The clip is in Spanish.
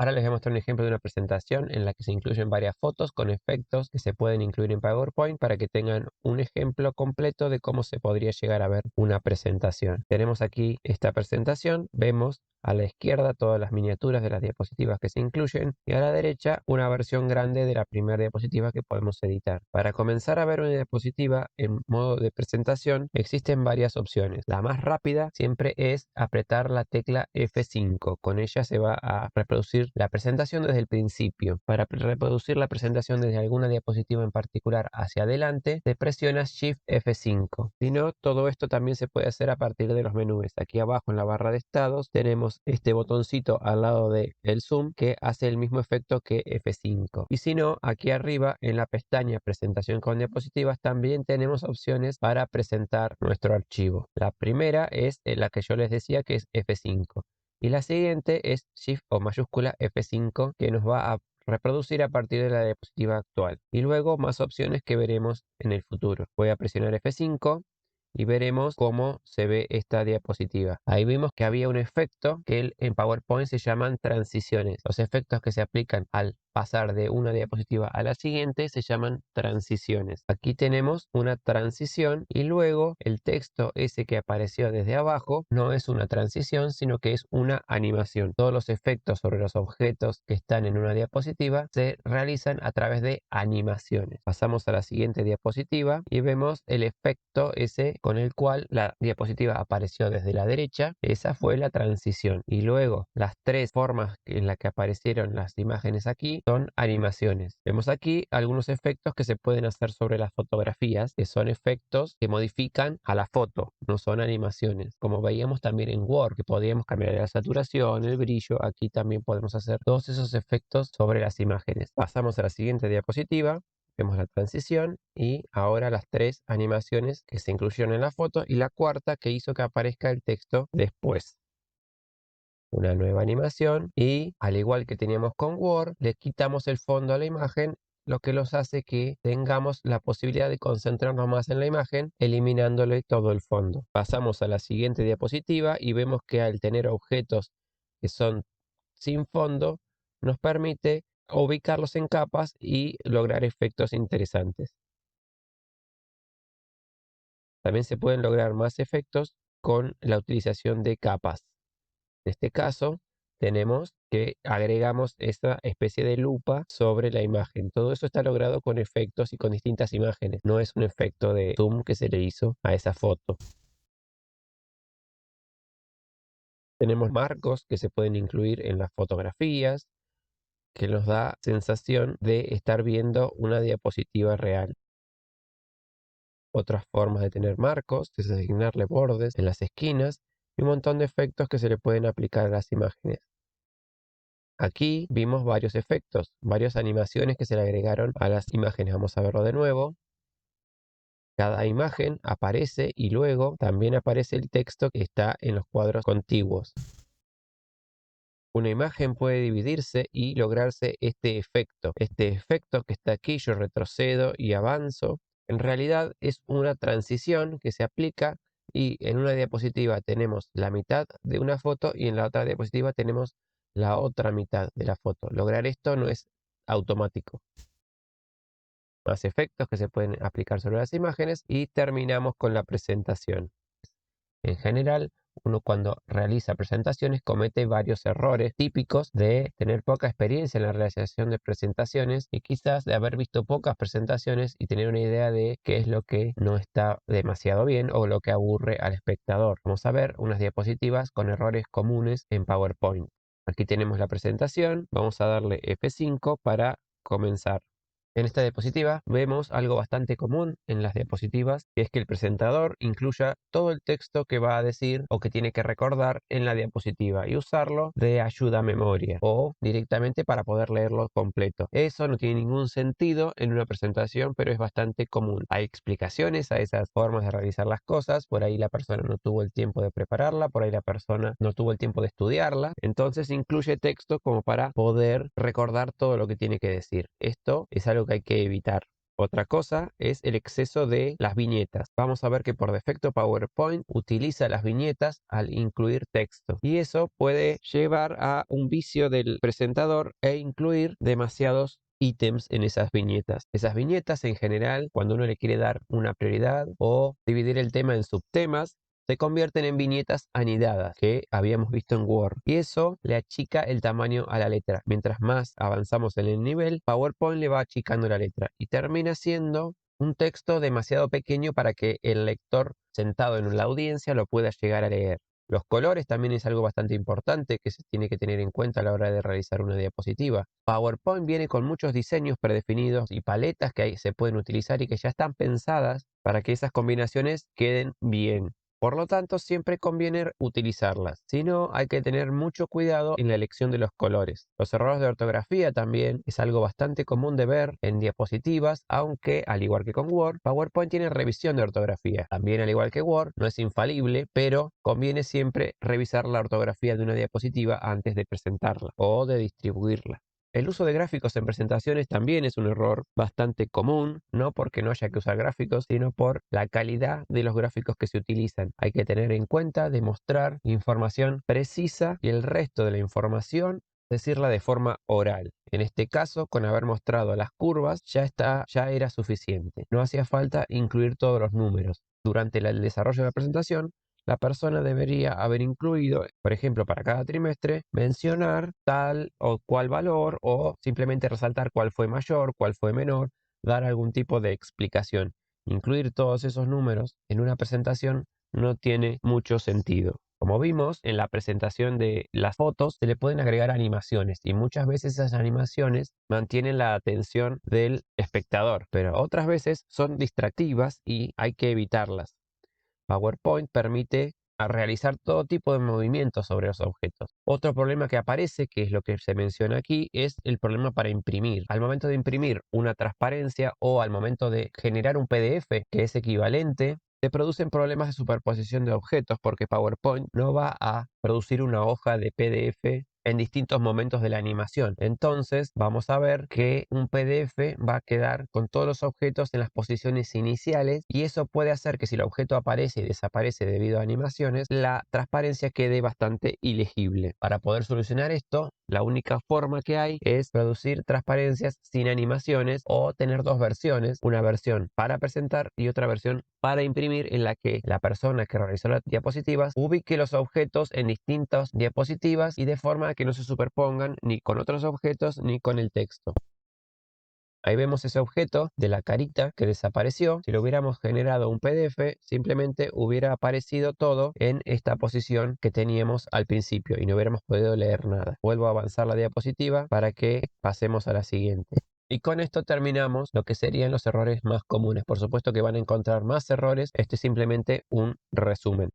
Ahora les voy a mostrar un ejemplo de una presentación en la que se incluyen varias fotos con efectos que se pueden incluir en PowerPoint para que tengan un ejemplo completo de cómo se podría llegar a ver una presentación. Tenemos aquí esta presentación, vemos a la izquierda todas las miniaturas de las diapositivas que se incluyen y a la derecha una versión grande de la primera diapositiva que podemos editar. Para comenzar a ver una diapositiva en modo de presentación existen varias opciones. La más rápida siempre es apretar la tecla F5. Con ella se va a reproducir la presentación desde el principio. Para reproducir la presentación desde alguna diapositiva en particular hacia adelante, se presiona Shift F5. Si no, todo esto también se puede hacer a partir de los menús. Aquí abajo en la barra de estados tenemos este botoncito al lado del zoom que hace el mismo efecto que F5. Y si no, aquí arriba en la pestaña presentación con diapositivas también tenemos opciones para presentar nuestro archivo. La primera es la que yo les decía, que es F5. Y la siguiente es Shift o mayúscula F5, que nos va a reproducir a partir de la diapositiva actual. Y luego más opciones que veremos en el futuro. Voy a presionar F5 y veremos cómo se ve esta diapositiva. Ahí vimos que había un efecto que en PowerPoint se llaman transiciones. Los efectos que se aplican al pasar de una diapositiva a la siguiente se llaman transiciones. Aquí tenemos una transición y luego el texto ese que apareció desde abajo no es una transición, sino que es una animación. Todos los efectos sobre los objetos que están en una diapositiva se realizan a través de animaciones. Pasamos a la siguiente diapositiva y vemos el efecto ese con el cual la diapositiva apareció desde la derecha. Esa fue la transición. Y luego las tres formas en las que aparecieron las imágenes aquí son animaciones. Vemos aquí algunos efectos que se pueden hacer sobre las fotografías, que son efectos que modifican a la foto, no son animaciones. Como veíamos también en Word, que podíamos cambiar la saturación, el brillo, aquí también podemos hacer todos esos efectos sobre las imágenes. Pasamos a la siguiente diapositiva. Vemos la transición y ahora las tres animaciones que se incluyeron en la foto y la cuarta que hizo que aparezca el texto después. Una nueva animación y al igual que teníamos con Word, le quitamos el fondo a la imagen, lo que nos hace que tengamos la posibilidad de concentrarnos más en la imagen, eliminándole todo el fondo. Pasamos a la siguiente diapositiva y vemos que al tener objetos que son sin fondo, nos permite ubicarlos en capas y lograr efectos interesantes. También se pueden lograr más efectos con la utilización de capas. En este caso, tenemos que agregamos esta especie de lupa sobre la imagen. Todo eso está logrado con efectos y con distintas imágenes. No es un efecto de zoom que se le hizo a esa foto. Tenemos marcos que se pueden incluir en las fotografías, que nos da sensación de estar viendo una diapositiva real. Otras formas de tener marcos es asignarle bordes en las esquinas y un montón de efectos que se le pueden aplicar a las imágenes. Aquí vimos varios efectos, varias animaciones que se le agregaron a las imágenes. Vamos a verlo de nuevo. Cada imagen aparece y luego también aparece el texto que está en los cuadros contiguos. Una imagen puede dividirse y lograrse este efecto. Este efecto que está aquí, yo retrocedo y avanzo, en realidad es una transición que se aplica y en una diapositiva tenemos la mitad de una foto y en la otra diapositiva tenemos la otra mitad de la foto. Lograr esto no es automático. Más efectos que se pueden aplicar sobre las imágenes y terminamos con la presentación. En general, uno cuando realiza presentaciones comete varios errores típicos de tener poca experiencia en la realización de presentaciones y quizás de haber visto pocas presentaciones y tener una idea de qué es lo que no está demasiado bien o lo que aburre al espectador. Vamos a ver unas diapositivas con errores comunes en PowerPoint. Aquí tenemos la presentación, vamos a darle F5 para comenzar. En esta diapositiva vemos algo bastante común en las diapositivas, que es que el presentador incluya todo el texto que va a decir o que tiene que recordar en la diapositiva y usarlo de ayuda a memoria o directamente para poder leerlo completo. Eso no tiene ningún sentido en una presentación, pero es bastante común. Hay explicaciones a esas formas de realizar las cosas, por ahí la persona no tuvo el tiempo de prepararla, por ahí la persona no tuvo el tiempo de estudiarla, entonces incluye texto como para poder recordar todo lo que tiene que decir. Esto es algo que hay que evitar. Otra cosa es el exceso de las viñetas. Vamos a ver que por defecto PowerPoint utiliza las viñetas al incluir texto. Y eso puede llevar a un vicio del presentador e incluir demasiados ítems en esas viñetas. Esas viñetas en general, cuando uno le quiere dar una prioridad o dividir el tema en subtemas, se convierten en viñetas anidadas que habíamos visto en Word y eso le achica el tamaño a la letra. Mientras más avanzamos en el nivel, PowerPoint le va achicando la letra y termina siendo un texto demasiado pequeño para que el lector sentado en la audiencia lo pueda llegar a leer. Los colores también es algo bastante importante que se tiene que tener en cuenta a la hora de realizar una diapositiva. PowerPoint viene con muchos diseños predefinidos y paletas que se pueden utilizar y que ya están pensadas para que esas combinaciones queden bien. Por lo tanto, siempre conviene utilizarlas. Si no, hay que tener mucho cuidado en la elección de los colores. Los errores de ortografía también es algo bastante común de ver en diapositivas, aunque, al igual que con Word, PowerPoint tiene revisión de ortografía. También, al igual que Word, no es infalible, pero conviene siempre revisar la ortografía de una diapositiva antes de presentarla o de distribuirla. El uso de gráficos en presentaciones también es un error bastante común, no porque no haya que usar gráficos, sino por la calidad de los gráficos que se utilizan. Hay que tener en cuenta demostrar información precisa y el resto de la información decirla de forma oral. En este caso, con haber mostrado las curvas, ya era suficiente. No hacía falta incluir todos los números. Durante el desarrollo de la presentación, la persona debería haber incluido, por ejemplo, para cada trimestre, mencionar tal o cual valor o simplemente resaltar cuál fue mayor, cuál fue menor, dar algún tipo de explicación. Incluir todos esos números en una presentación no tiene mucho sentido. Como vimos en la presentación de las fotos, se le pueden agregar animaciones y muchas veces esas animaciones mantienen la atención del espectador, pero otras veces son distractivas y hay que evitarlas. PowerPoint permite realizar todo tipo de movimientos sobre los objetos. Otro problema que aparece, que es lo que se menciona aquí, es el problema para imprimir. Al momento de imprimir una transparencia o al momento de generar un PDF que es equivalente, se producen problemas de superposición de objetos porque PowerPoint no va a producir una hoja de PDF en distintos momentos de la animación. Entonces vamos a ver que un PDF va a quedar con todos los objetos en las posiciones iniciales y eso puede hacer que si el objeto aparece y desaparece debido a animaciones, la transparencia quede bastante ilegible. Para poder solucionar esto, la única forma que hay es producir transparencias sin animaciones o tener dos versiones, una versión para presentar y otra versión para imprimir en la que la persona que realizó las diapositivas ubique los objetos en distintas diapositivas y de forma que no se superpongan ni con otros objetos ni con el texto. Ahí vemos ese objeto de la carita que desapareció. Si lo hubiéramos generado un PDF, simplemente hubiera aparecido todo en esta posición que teníamos al principio y no hubiéramos podido leer nada. Vuelvo a avanzar la diapositiva para que pasemos a la siguiente. Y con esto terminamos lo que serían los errores más comunes. Por supuesto que van a encontrar más errores. Este es simplemente un resumen.